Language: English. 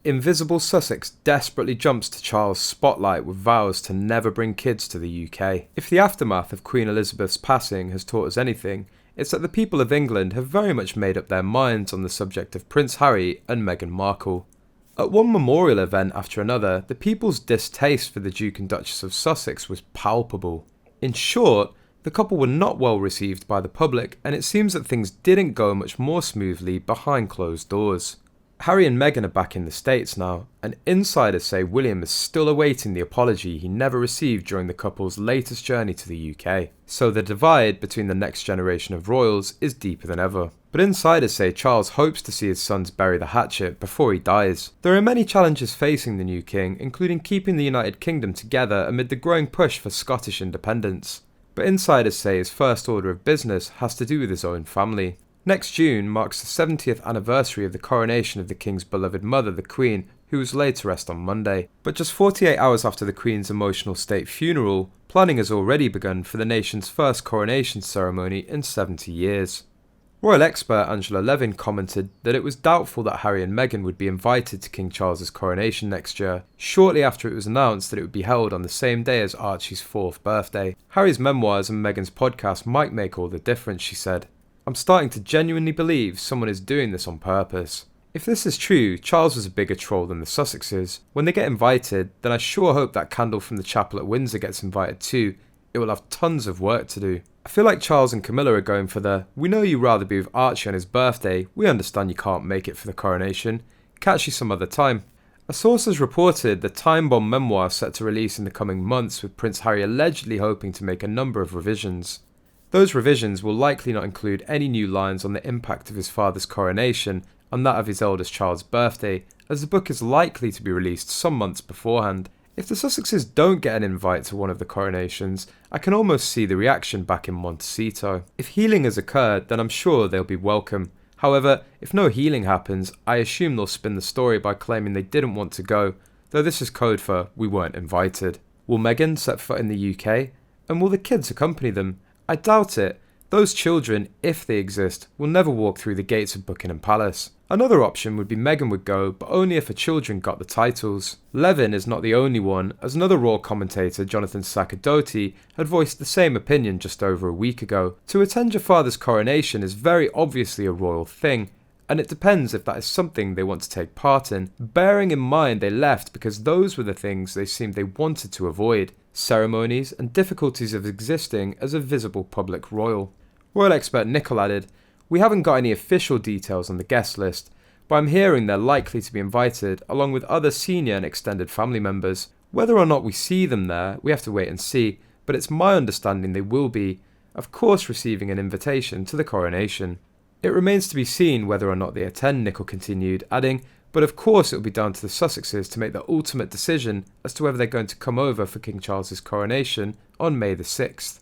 Invisible Sussex desperately jumps to Charles' spotlight with vows to never bring kids to the UK. If the aftermath of Queen Elizabeth's passing has taught us anything, it's that the people of England have very much made up their minds on the subject of Prince Harry and Meghan Markle. At one memorial event after another, the people's distaste for the Duke and Duchess of Sussex was palpable. In short, the couple were not well received by the public, and it seems that things didn't go much more smoothly behind closed doors. Harry and Meghan are back in the States now, and insiders say William is still awaiting the apology he never received during the couple's latest journey to the UK. So the divide between the next generation of royals is deeper than ever. But insiders say Charles hopes to see his sons bury the hatchet before he dies. There are many challenges facing the new king, including keeping the United Kingdom together amid the growing push for Scottish independence. But insiders say his first order of business has to do with his own family. Next June marks the 70th anniversary of the coronation of the King's beloved mother, the Queen, who was laid to rest on Monday. But just 48 hours after the Queen's emotional state funeral, planning has already begun for the nation's first coronation ceremony in 70 years. Royal expert Angela Levin commented that it was doubtful that Harry and Meghan would be invited to King Charles's coronation next year, shortly after it was announced that it would be held on the same day as Archie's 4th birthday. Harry's memoirs and Meghan's podcast might make all the difference, she said. I'm starting to genuinely believe someone is doing this on purpose. If this is true, Charles was a bigger troll than the Sussexes. When they get invited, then I sure hope that candle from the chapel at Windsor gets invited too. It will have tons of work to do. I feel like Charles and Camilla are going for the, we know you'd rather be with Archie on his birthday, we understand you can't make it for the coronation, catch you some other time. A source has reported the time-bomb memoir set to release in the coming months, with Prince Harry allegedly hoping to make a number of revisions. Those revisions will likely not include any new lines on the impact of his father's coronation and that of his eldest child's birthday, as the book is likely to be released some months beforehand. If the Sussexes don't get an invite to one of the coronations, I can almost see the reaction back in Montecito. If healing has occurred, then I'm sure they'll be welcome. However, if no healing happens, I assume they'll spin the story by claiming they didn't want to go, though this is code for we weren't invited. Will Meghan set foot in the UK? And will the kids accompany them? I doubt it. Those children, if they exist, will never walk through the gates of Buckingham Palace. Another option would be Meghan would go, but only if her children got the titles. Levin is not the only one, as another royal commentator, Jonathan Sacerdoti, had voiced the same opinion just over a week ago. To attend your father's coronation is very obviously a royal thing, and it depends if that is something they want to take part in, bearing in mind they left because those were the things they seemed they wanted to avoid: ceremonies and difficulties of existing as a visible public royal. Royal expert Nicol added, "We haven't got any official details on the guest list, but I'm hearing they're likely to be invited along with other senior and extended family members. Whether or not we see them there, we have to wait and see, but it's my understanding they will be, of course, receiving an invitation to the coronation. It remains to be seen whether or not they attend," Nicol continued, adding, "But of course it will be down to the Sussexes to make the ultimate decision as to whether they're going to come over for King Charles's coronation on May the 6th.